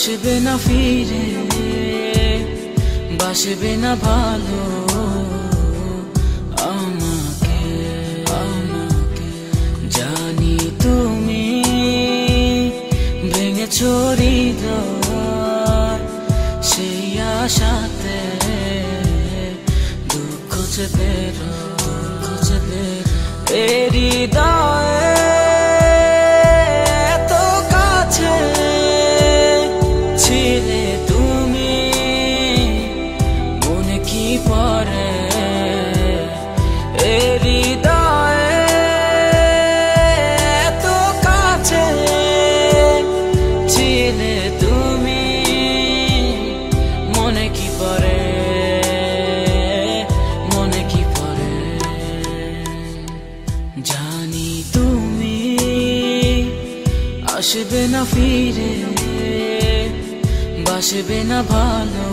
আসবে না ফিরে, বাসবে না ভালো আমাকে। জানি তুমি ভেঙেছো হৃদয়, সেই আশাতে দুঃখ চেপে হৃদয়ে এত কাছে ছিলে তুমি, মনে কি পড়ে হৃদয়ে এত কাছে ছিলে তুমি, মনে কি পড়ে, মনে কি পড়ে। জানি তুমি আসবে না ফিরে, বাসবে না ভালো